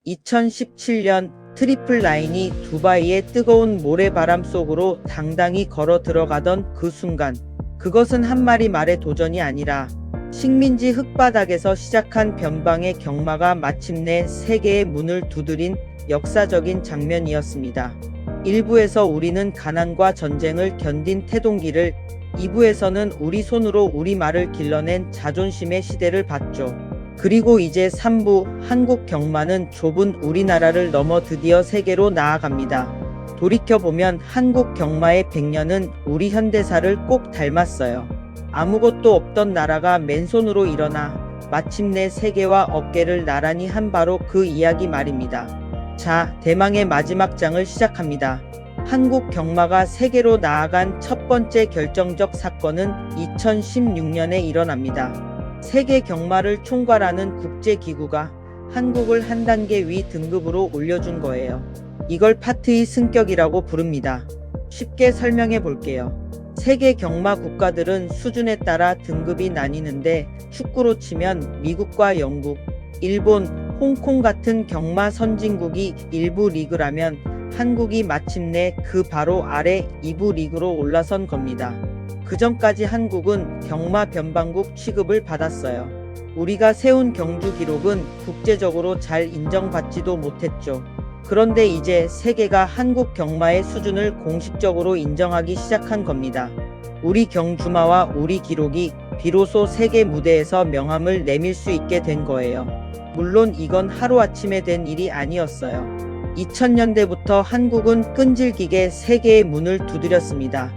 2017년 트리플 나인이 두바이의 뜨거운 모래바람 속으로 당당히 걸어 들어가던 그 순간, 그것은 한 마리 말의 도전이 아니라 식민지 흙바닥에서 시작한 변방의 경마가 마침내 세계의 문을 두드린 역사적인 장면이었습니다. 1부에서 우리는 가난과 전쟁을 견딘 태동기를, 2부에서는 우리 손으로 우리 말을 길러낸 자존심의 시대를 봤죠. 그리고 이제 3부, 한국 경마는 좁은 우리나라를 넘어 드디어 세계로 나아갑니다. 돌이켜보면 한국 경마의 100년은 우리 현대사를 꼭 닮았어요. 아무것도 없던 나라가 맨손으로 일어나 마침내 세계와 어깨를 나란히 한 바로 그 이야기 말입니다. 자, 대망의 마지막 장을 시작합니다. 한국 경마가 세계로 나아간 첫 번째 결정적 사건은 2016년에 일어납니다. 세계 경마를 총괄하는 국제기구가 한국을 한 단계 위 등급으로 올려준 거예요. 이걸 파트의 승격이라고 부릅니다. 쉽게 설명해 볼게요. 세계 경마 국가들은 수준에 따라 등급이 나뉘는데, 축구로 치면 미국과 영국, 일본, 홍콩 같은 경마 선진국이 1부 리그라면 한국이 마침내 그 바로 아래 2부 리그로 올라선 겁니다. 그전까지 한국은 경마 변방국 취급을 받았어요. 우리가 세운 경주 기록은 국제적으로 잘 인정받지도 못했죠. 그런데 이제 세계가 한국 경마의 수준을 공식적으로 인정하기 시작한 겁니다. 우리 경주마와 우리 기록이 비로소 세계 무대에서 명함을 내밀 수 있게 된 거예요. 물론 이건 하루아침에 된 일이 아니었어요. 2000년대부터 한국은 끈질기게 세계의 문을 두드렸습니다.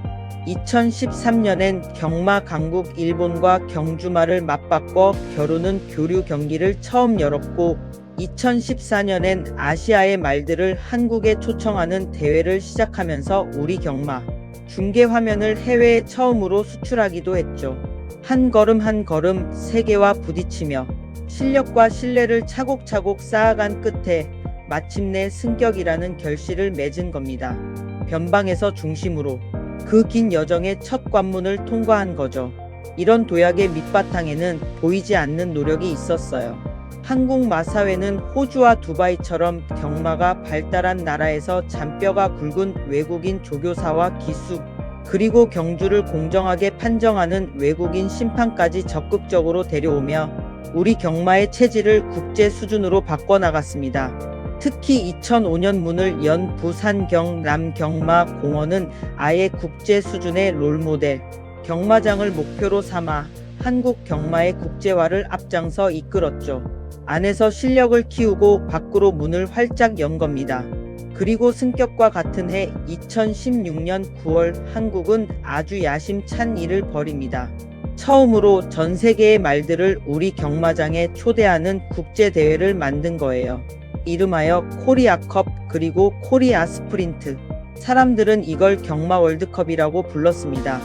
2013년엔 경마 강국 일본과 경주마를 맞바꿔 겨루는 교류 경기를 처음 열었고, 2014년엔 아시아의 말들을 한국에 초청하는 대회를 시작하면서 우리 경마 중계 화면을 해외에 처음으로 수출하기도 했죠. 한 걸음 한 걸음 세계와 부딪히며 실력과 신뢰를 차곡차곡 쌓아간 끝에 마침내 승격이라는 결실을 맺은 겁니다. 변방에서 중심으로 그 긴 여정의 첫 관문을 통과한 거죠. 이런 도약의 밑바탕에는 보이지 않는 노력이 있었어요. 한국 마사회는 호주와 두바이처럼 경마가 발달한 나라에서 잔뼈가 굵은 외국인 조교사와 기수, 그리고 경주를 공정하게 판정하는 외국인 심판까지 적극적으로 데려오며 우리 경마의 체질을 국제 수준으로 바꿔나갔습니다. 특히 2005년 문을 연 부산경남경마공원은 아예 국제 수준의 롤모델 경마장을 목표로 삼아 한국 경마의 국제화를 앞장서 이끌었죠. 안에서 실력을 키우고 밖으로 문을 활짝 연 겁니다. 그리고 승격과 같은 해 2016년 9월 한국은 아주 야심찬 일을 벌입니다. 처음으로 전 세계의 말들을 우리 경마장에 초대하는 국제대회를 만든 거예요. 이름하여 코리아컵, 그리고 코리아 스프린트. 사람들은 이걸 경마 월드컵이라고 불렀습니다.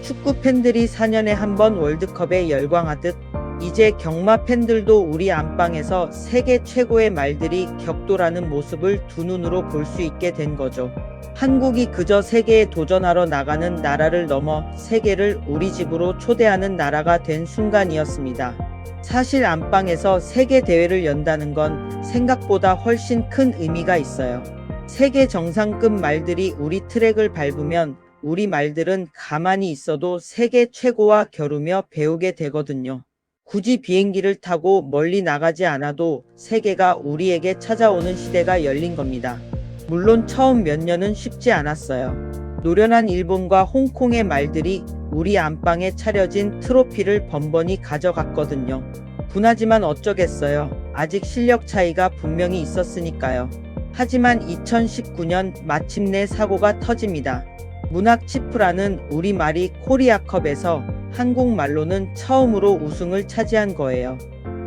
축구 팬들이 4년에 한 번 월드컵에 열광하듯 이제 경마 팬들도 우리 안방에서 세계 최고의 말들이 격돌하는 모습을 두 눈으로 볼 수 있게 된 거죠. 한국이 그저 세계에 도전하러 나가는 나라를 넘어 세계를 우리 집으로 초대하는 나라가 된 순간이었습니다. 사실 안방에서 세계 대회를 연다는 건 생각보다 훨씬 큰 의미가 있어요. 세계 정상급 말들이 우리 트랙을 밟으면 우리 말들은 가만히 있어도 세계 최고와 겨루며 배우게 되거든요. 굳이 비행기를 타고 멀리 나가지 않아도 세계가 우리에게 찾아오는 시대가 열린 겁니다. 물론 처음 몇 년은 쉽지 않았어요. 노련한 일본과 홍콩의 말들이 우리 안방에 차려진 트로피를 번번이 가져갔거든요. 분하지만 어쩌겠어요. 아직 실력 차이가 분명히 있었으니까요. 하지만 2019년 마침내 사고가 터집니다. 문학치프라는 우리말이 코리아컵에서 한국말로는 처음으로 우승을 차지한 거예요.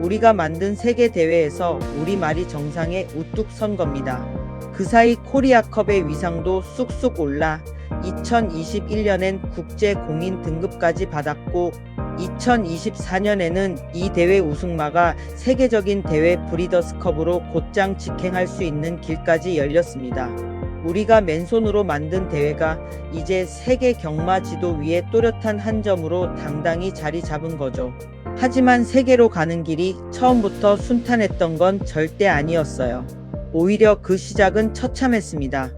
우리가 만든 세계대회에서 우리말이 정상에 우뚝 선 겁니다. 그 사이 코리아컵의 위상도 쑥쑥 올라 2021년엔 국제공인 등급까지 받았고, 2024년에는 이 대회 우승마가 세계적인 대회 브리더스컵으로 곧장 직행할 수 있는 길까지 열렸습니다. 우리가 맨손으로 만든 대회가 이제 세계 경마 지도 위에 또렷한 한 점으로 당당히 자리 잡은 거죠. 하지만 세계로 가는 길이 처음부터 순탄했던 건 절대 아니었어요. 오히려 그 시작은 처참했습니다.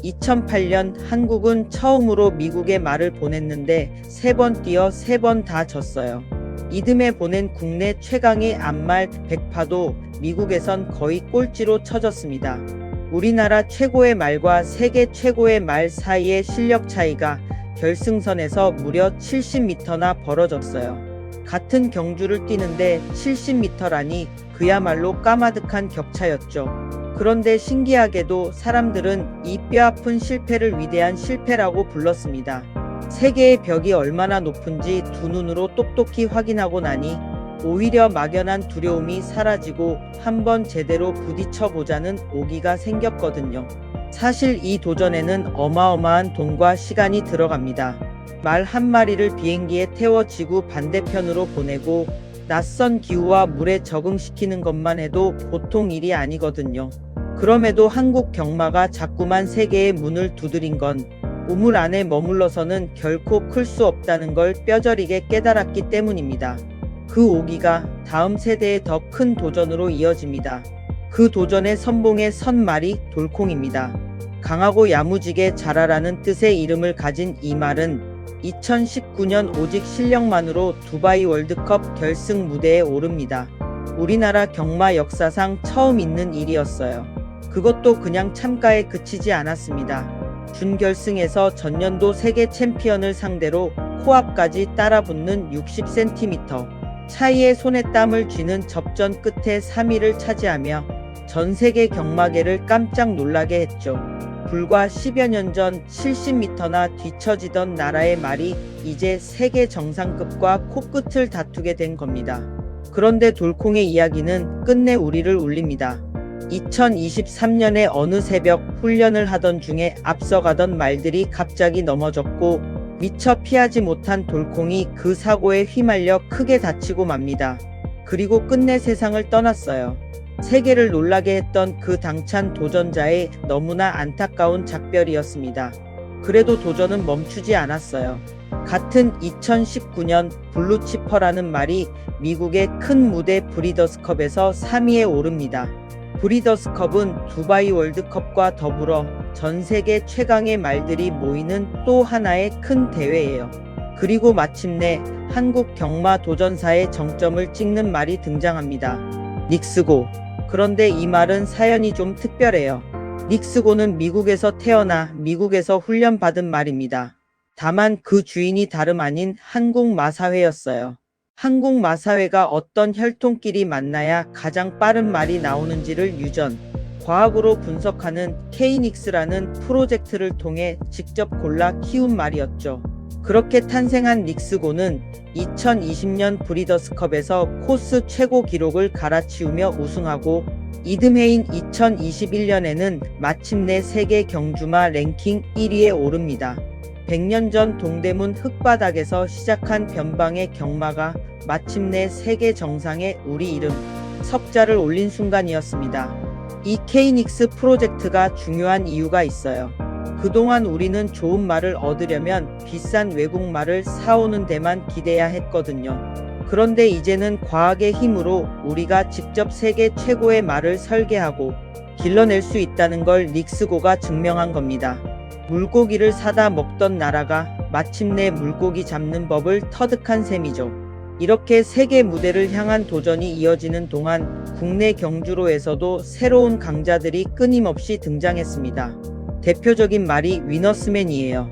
2008년 한국은 처음으로 미국에 말을 보냈는데 3번 뛰어 3번 다 졌어요. 이듬해 보낸 국내 최강의 암말 백파도 미국에선 거의 꼴찌로 쳐졌습니다. 우리나라 최고의 말과 세계 최고의 말 사이의 실력 차이가 결승선에서 무려 70m나 벌어졌어요. 같은 경주를 뛰는데 70m라니 그야말로 까마득한 격차였죠. 그런데 신기하게도 사람들은 이 뼈아픈 실패를 위대한 실패라고 불렀습니다. 세계의 벽이 얼마나 높은지 두 눈으로 똑똑히 확인하고 나니 오히려 막연한 두려움이 사라지고 한번 제대로 부딪혀 보자는 오기가 생겼거든요. 사실 이 도전에는 어마어마한 돈과 시간이 들어갑니다. 말 한 마리를 비행기에 태워 지구 반대편으로 보내고 낯선 기후와 물에 적응시키는 것만 해도 보통 일이 아니거든요. 그럼에도 한국 경마가 자꾸만 세계의 문을 두드린 건 우물 안에 머물러서는 결코 클 수 없다는 걸 뼈저리게 깨달았기 때문입니다. 그 오기가 다음 세대의 더 큰 도전으로 이어집니다. 그 도전의 선봉에 선 말이 돌콩입니다. 강하고 야무지게 자라라는 뜻의 이름을 가진 이 말은 2019년 오직 실력만으로 두바이 월드컵 결승 무대에 오릅니다. 우리나라 경마 역사상 처음 있는 일이었어요. 그것도 그냥 참가에 그치지 않았습니다. 준결승에서 전년도 세계 챔피언을 상대로 코앞까지 따라붙는 60cm 차이의 손에 땀을 쥐는 접전 끝에 3위를 차지하며 전 세계 경마계를 깜짝 놀라게 했죠. 불과 10여 년 전 70m나 뒤처지던 나라의 말이 이제 세계 정상급과 코끝을 다투게 된 겁니다. 그런데 돌콩의 이야기는 끝내 우리를 울립니다. 2023년에 어느 새벽 훈련을 하던 중에 앞서가던 말들이 갑자기 넘어졌고 미처 피하지 못한 돌콩이 그 사고에 휘말려 크게 다치고 맙니다. 그리고 끝내 세상을 떠났어요. 세계를 놀라게 했던 그 당찬 도전자의 너무나 안타까운 작별이었습니다. 그래도 도전은 멈추지 않았어요. 같은 2019년 블루치퍼라는 말이 미국의 큰 무대 브리더스컵에서 3위에 오릅니다. 브리더스컵은 두바이 월드컵과 더불어 전 세계 최강의 말들이 모이는 또 하나의 큰 대회예요. 그리고 마침내 한국 경마 도전사의 정점을 찍는 말이 등장합니다. 닉스고. 그런데 이 말은 사연이 좀 특별해요. 닉스고는 미국에서 태어나 미국에서 훈련받은 말입니다. 다만 그 주인이 다름 아닌 한국마사회였어요. 한국마사회가 어떤 혈통끼리 만나야 가장 빠른 말이 나오는지를 유전, 과학으로 분석하는 K닉스라는 프로젝트를 통해 직접 골라 키운 말이었죠. 그렇게 탄생한 닉스고는 2020년 브리더스컵에서 코스 최고 기록을 갈아치우며 우승하고 이듬해인 2021년에는 마침내 세계 경주마 랭킹 1위에 오릅니다. 100년 전 동대문 흙바닥에서 시작한 변방의 경마가 마침내 세계 정상에 우리 이름, 석자를 올린 순간이었습니다. 이 K닉스 프로젝트가 중요한 이유가 있어요. 그동안 우리는 좋은 말을 얻으려면 비싼 외국 말을 사오는 데만 기대야 했거든요. 그런데 이제는 과학의 힘으로 우리가 직접 세계 최고의 말을 설계하고 길러낼 수 있다는 걸 닉스고가 증명한 겁니다. 물고기를 사다 먹던 나라가 마침내 물고기 잡는 법을 터득한 셈이죠. 이렇게 세계 무대를 향한 도전이 이어지는 동안 국내 경주로에서도 새로운 강자들이 끊임없이 등장했습니다. 대표적인 말이 위너스맨이에요.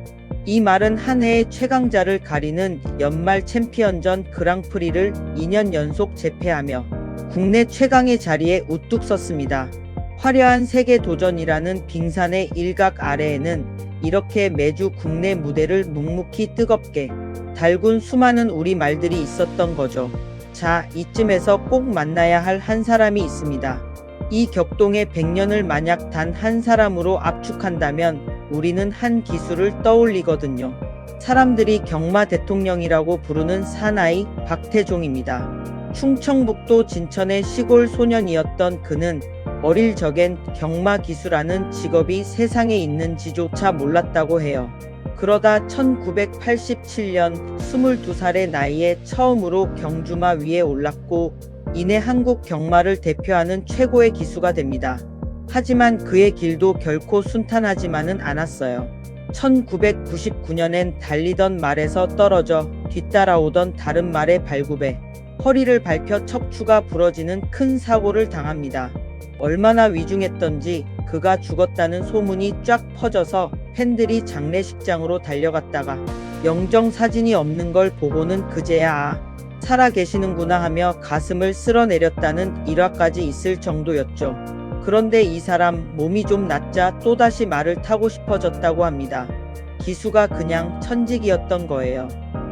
이 말은 한 해의 최강자를 가리는 연말 챔피언전 그랑프리를 2년 연속 제패하며 국내 최강의 자리에 우뚝 섰습니다. 화려한 세계 도전이라는 빙산의 일각 아래에는 이렇게 매주 국내 무대를 묵묵히 뜨겁게 달군 수많은 우리 말들이 있었던 거죠. 자, 이쯤에서 꼭 만나야 할 한 사람이 있습니다. 이 격동의 100년을 만약 단 한 사람으로 압축한다면 우리는 한 기술을 떠올리거든요. 사람들이 경마 대통령이라고 부르는 사나이 박태종입니다. 충청북도 진천의 시골 소년이었던 그는 어릴 적엔 경마 기수라는 직업이 세상에 있는지조차 몰랐다고 해요. 그러다 1987년 22살의 나이에 처음으로 경주마 위에 올랐고 이내 한국 경마를 대표하는 최고의 기수가 됩니다. 하지만 그의 길도 결코 순탄하지만은 않았어요. 1999년엔 달리던 말에서 떨어져 뒤따라오던 다른 말의 발굽에 허리를 밟혀 척추가 부러지는 큰 사고를 당합니다. 얼마나 위중했던지 그가 죽었다는 소문이 쫙 퍼져서 팬들이 장례식장으로 달려갔다가 영정 사진이 없는 걸 보고는 그제야 살아 계시는구나 하며 가슴을 쓸어내렸다는 일화까지 있을 정도였죠. 그런데 이 사람 몸이 좀 낫자 또다시 말을 타고 싶어졌다고 합니다. 기수가 그냥 천직이었던 거예요.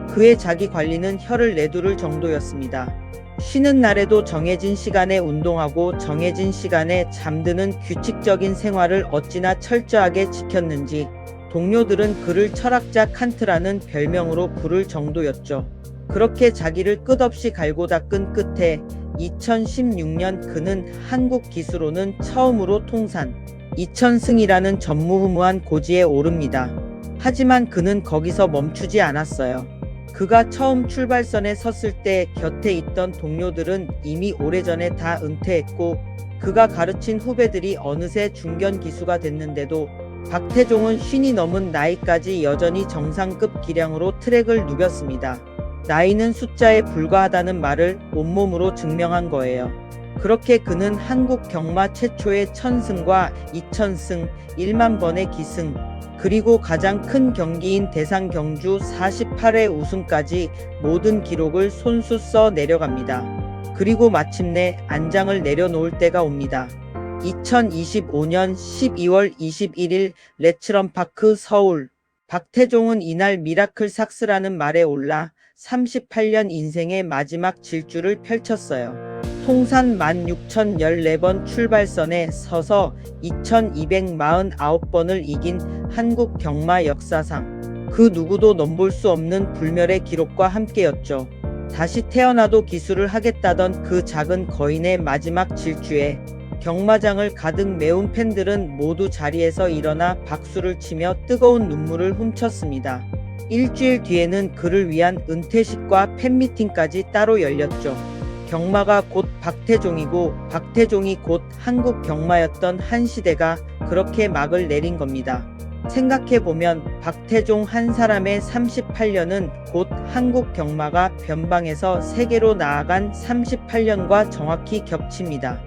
그의 자기 관리는 혀를 내두를 정도였습니다. 쉬는 날에도 정해진 시간에 운동하고 정해진 시간에 잠드는 규칙적인 생활을 어찌나 철저하게 지켰는지 동료들은 그를 철학자 칸트라는 별명으로 부를 정도였죠. 그렇게 자기를 끝없이 갈고 닦은 끝에 2016년 그는 한국 기수로는 처음으로 통산 2000승이라는 전무후무한 고지에 오릅니다. 하지만 그는 거기서 멈추지 않았어요. 그가 처음 출발선에 섰을 때 곁에 있던 동료들은 이미 오래전에 다 은퇴했고 그가 가르친 후배들이 어느새 중견 기수가 됐는데도 박태종은 50이 넘은 나이까지 여전히 정상급 기량으로 트랙을 누볐습니다. 나이는 숫자에 불과하다는 말을 온몸으로 증명한 거예요. 그렇게 그는 한국 경마 최초의 1000승과 2000승, 1만 번의 기승, 그리고 가장 큰 경기인 대상 경주 48회 우승까지 모든 기록을 손수 써 내려갑니다. 그리고 마침내 안장을 내려놓을 때가 옵니다. 2025년 12월 21일 레츠런파크 서울. 박태종은 이날 미라클 삭스라는 말에 올라 38년 인생의 마지막 질주를 펼쳤어요. 통산 16,014번 출발선에 서서 2,249번을 이긴 한국 경마 역사상 그 누구도 넘볼 수 없는 불멸의 기록과 함께였죠. 다시 태어나도 기수를 하겠다던 그 작은 거인의 마지막 질주에 경마장을 가득 메운 팬들은 모두 자리에서 일어나 박수를 치며 뜨거운 눈물을 훔쳤습니다. 일주일 뒤에는 그를 위한 은퇴식과 팬미팅까지 따로 열렸죠. 경마가 곧 박태종이고 박태종이 곧 한국 경마였던 한 시대가 그렇게 막을 내린 겁니다. 생각해보면 박태종 한 사람의 38년은 곧 한국 경마가 변방에서 세계로 나아간 38년과 정확히 겹칩니다.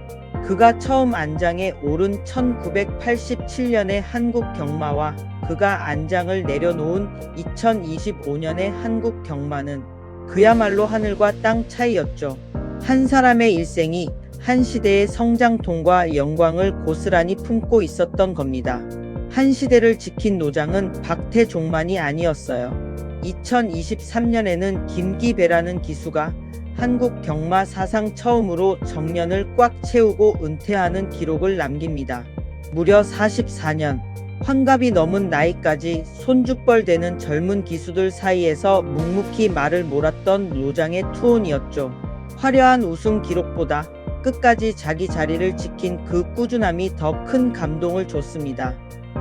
그가 처음 안장에 오른 1987년의 한국 경마와 그가 안장을 내려놓은 2025년의 한국 경마는 그야말로 하늘과 땅 차이였죠. 한 사람의 일생이 한 시대의 성장통과 영광을 고스란히 품고 있었던 겁니다. 한 시대를 지킨 노장은 박태종만이 아니었어요. 2023년에는 김기배라는 기수가 한국 경마 사상 처음으로 정년을 꽉 채우고 은퇴하는 기록을 남깁니다. 무려 44년, 환갑이 넘은 나이까지 손주뻘 되는 젊은 기수들 사이에서 묵묵히 말을 몰았던 노장의 투혼이었죠. 화려한 우승 기록보다 끝까지 자기 자리를 지킨 그 꾸준함이 더 큰 감동을 줬습니다.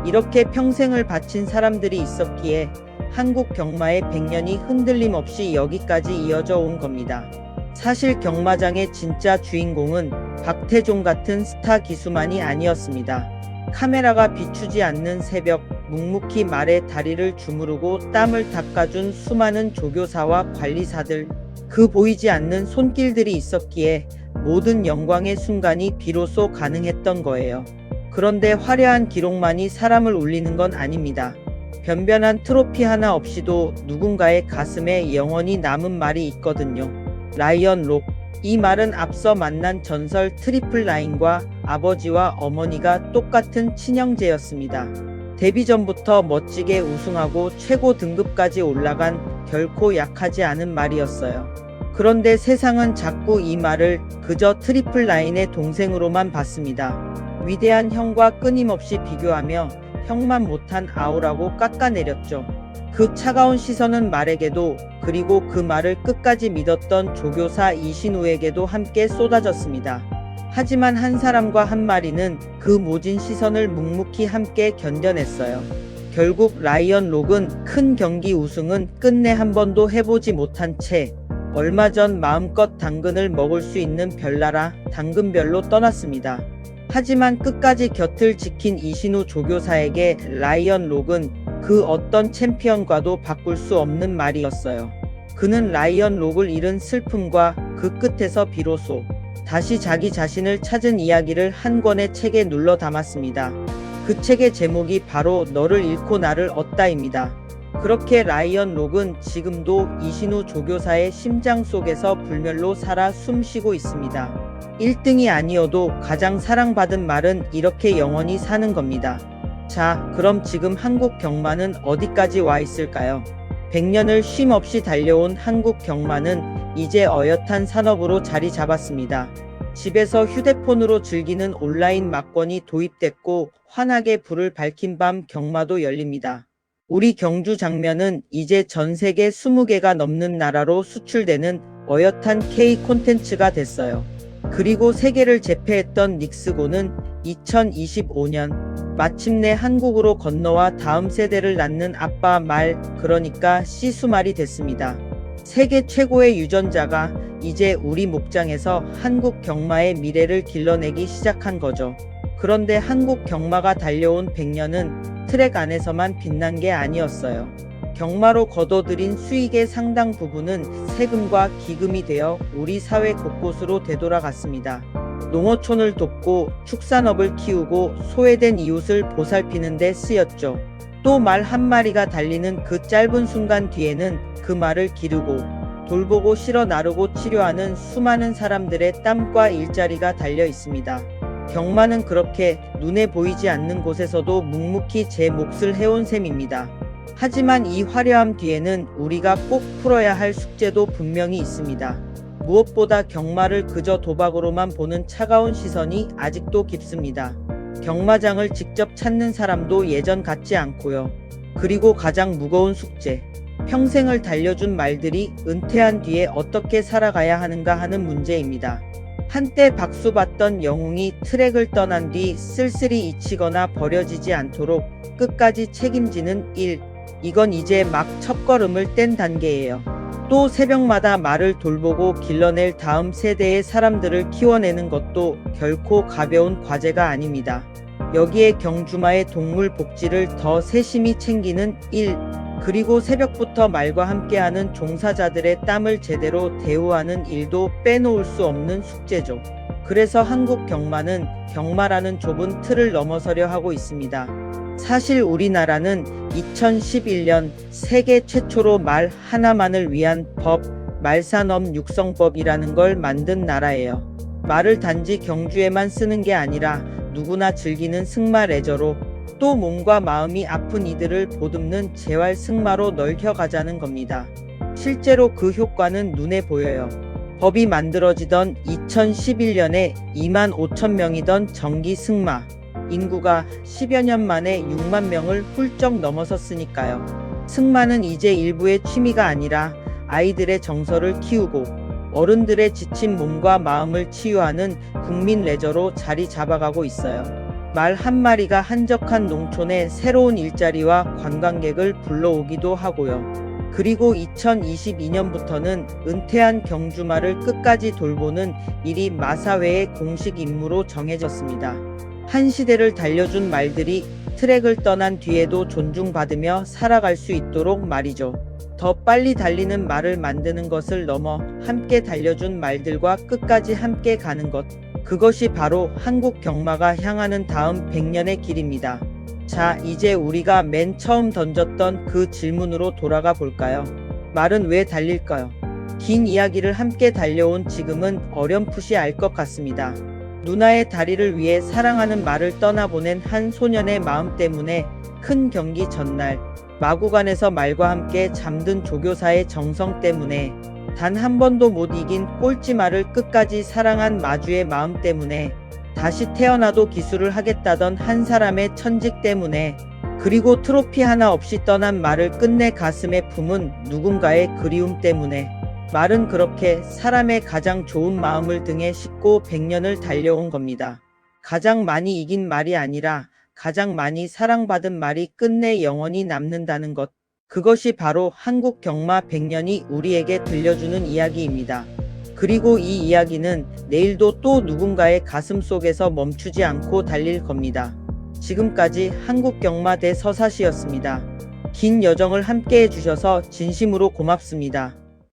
이렇게 평생을 바친 사람들이 있었기에 한국 경마의 100년이 흔들림 없이 여기까지 이어져 온 겁니다. 사실 경마장의 진짜 주인공은 박태종 같은 스타 기수만이 아니었습니다. 카메라가 비추지 않는 새벽, 묵묵히 말에 다리를 주무르고 땀을 닦아준 수많은 조교사와 관리사들, 그 보이지 않는 손길들이 있었기에 모든 영광의 순간이 비로소 가능했던 거예요. 그런데 화려한 기록만이 사람을 울리는 건 아닙니다. 변변한 트로피 하나 없이도 누군가의 가슴에 영원히 남은 말이 있거든요. 라이언 록. 이 말은 앞서 만난 전설 트리플 라인과 아버지와 어머니가 똑같은 친형제였습니다. 데뷔 전부터 멋지게 우승하고 최고 등급까지 올라간 결코 약하지 않은 말이었어요. 그런데 세상은 자꾸 이 말을 그저 트리플 라인의 동생으로만 봤습니다. 위대한 형과 끊임없이 비교하며 형만 못한 아우라고 깎아내렸죠. 그 차가운 시선은 말에게도, 그리고 그 말을 끝까지 믿었던 조교사 이신우에게도 함께 쏟아졌습니다. 하지만 한 사람과 한 마리는 그 모진 시선을 묵묵히 함께 견뎌냈어요. 결국 라이언 록은 큰 경기 우승은 끝내 한 번도 해보지 못한 채 얼마 전 마음껏 당근을 먹을 수 있는 별나라 당근별로 떠났습니다. 하지만 끝까지 곁을 지킨 이신우 조교사에게 라이언 록은 그 어떤 챔피언과도 바꿀 수 없는 말이었어요. 그는 라이언 록을 잃은 슬픔과 그 끝에서 비로소 다시 자기 자신을 찾은 이야기를 한 권의 책에 눌러 담았습니다. 그 책의 제목이 바로 너를 잃고 나를 얻다입니다. 그렇게 라이언 록은 지금도 이신우 조교사의 심장 속에서 불멸로 살아 숨쉬고 있습니다. 1등이 아니어도 가장 사랑받은 말은 이렇게 영원히 사는 겁니다. 자, 그럼 지금 한국 경마는 어디까지 와 있을까요? 100년을 쉼 없이 달려온 한국 경마는 이제 어엿한 산업으로 자리 잡았습니다. 집에서 휴대폰으로 즐기는 온라인 막권이 도입됐고 환하게 불을 밝힌 밤 경마도 열립니다. 우리 경주 장면은 이제 전 세계 20개가 넘는 나라로 수출되는 어엿한 K 콘텐츠가 됐어요. 그리고 세계를 제패했던 닉스고는 2025년 마침내 한국으로 건너와 다음 세대를 낳는 아빠 말, 그러니까 시수말이 됐습니다. 세계 최고의 유전자가 이제 우리 목장에서 한국 경마의 미래를 길러내기 시작한 거죠. 그런데 한국 경마가 달려온 100년은 트랙 안에서만 빛난 게 아니었어요. 경마로 거둬들인 수익의 상당 부분은 세금과 기금이 되어 우리 사회 곳곳으로 되돌아갔습니다. 농어촌을 돕고 축산업을 키우고 소외된 이웃을 보살피는 데 쓰였죠. 또 말 한 마리가 달리는 그 짧은 순간 뒤에는 그 말을 기르고 돌보고 실어 나르고 치료하는 수많은 사람들의 땀과 일자리가 달려 있습니다. 경마는 그렇게 눈에 보이지 않는 곳에서도 묵묵히 제 몫을 해온 셈입니다. 하지만 이 화려함 뒤에는 우리가 꼭 풀어야 할 숙제도 분명히 있습니다. 무엇보다 경마를 그저 도박으로만 보는 차가운 시선이 아직도 깊습니다. 경마장을 직접 찾는 사람도 예전 같지 않고요. 그리고 가장 무거운 숙제, 평생을 달려준 말들이 은퇴한 뒤에 어떻게 살아가야 하는가 하는 문제입니다. 한때 박수받던 영웅이 트랙을 떠난 뒤 쓸쓸히 잊히거나 버려지지 않도록 끝까지 책임지는 일, 이건 이제 막 첫걸음을 뗀 단계예요. 또 새벽마다 말을 돌보고 길러낼 다음 세대의 사람들을 키워내는 것도 결코 가벼운 과제가 아닙니다. 여기에 경주마의 동물 복지를 더 세심히 챙기는 일, 그리고 새벽부터 말과 함께하는 종사자들의 땀을 제대로 대우하는 일도 빼놓을 수 없는 숙제죠. 그래서 한국 경마는 경마라는 좁은 틀을 넘어서려 하고 있습니다. 사실 우리나라는 2011년 세계 최초로 말 하나만을 위한 법, 말산업 육성법이라는 걸 만든 나라예요. 말을 단지 경주에만 쓰는 게 아니라 누구나 즐기는 승마 레저로, 또 몸과 마음이 아픈 이들을 보듬는 재활 승마로 넓혀가자는 겁니다. 실제로 그 효과는 눈에 보여요. 법이 만들어지던 2011년에 2만 5천 명이던 정기 승마 인구가 10여 년 만에 6만 명을 훌쩍 넘어섰으니까요. 승마는 이제 일부의 취미가 아니라 아이들의 정서를 키우고 어른들의 지친 몸과 마음을 치유하는 국민 레저로 자리 잡아가고 있어요. 말 한 마리가 한적한 농촌에 새로운 일자리와 관광객을 불러오기도 하고요. 그리고 2022년부터는 은퇴한 경주마를 끝까지 돌보는 일이 마사회의 공식 임무로 정해졌습니다. 한 시대를 달려준 말들이 트랙을 떠난 뒤에도 존중받으며 살아갈 수 있도록 말이죠. 더 빨리 달리는 말을 만드는 것을 넘어 함께 달려준 말들과 끝까지 함께 가는 것, 그것이 바로 한국 경마가 향하는 다음 100년의 길입니다. 자, 이제 우리가 맨 처음 던졌던 그 질문으로 돌아가 볼까요? 말은 왜 달릴까요? 긴 이야기를 함께 달려온 지금은 어렴풋이 알 것 같습니다. 누나의 다리를 위해 사랑하는 말을 떠나보낸 한 소년의 마음 때문에, 큰 경기 전날 마구간에서 말과 함께 잠든 조교사의 정성 때문에, 단 한 번도 못 이긴 꼴찌말을 끝까지 사랑한 마주의 마음 때문에, 다시 태어나도 기술을 하겠다던 한 사람의 천직 때문에, 그리고 트로피 하나 없이 떠난 말을 끝내 가슴에 품은 누군가의 그리움 때문에, 말은 그렇게 사람의 가장 좋은 마음을 등에 싣고 100년을 달려온 겁니다. 가장 많이 이긴 말이 아니라 가장 많이 사랑받은 말이 끝내 영원히 남는다는 것. 그것이 바로 한국 경마 100년이 우리에게 들려주는 이야기입니다. 그리고 이 이야기는 내일도 또 누군가의 가슴 속에서 멈추지 않고 달릴 겁니다. 지금까지 한국경마대 서사시였습니다. 긴 여정을 함께 해주셔서 진심으로 고맙습니다.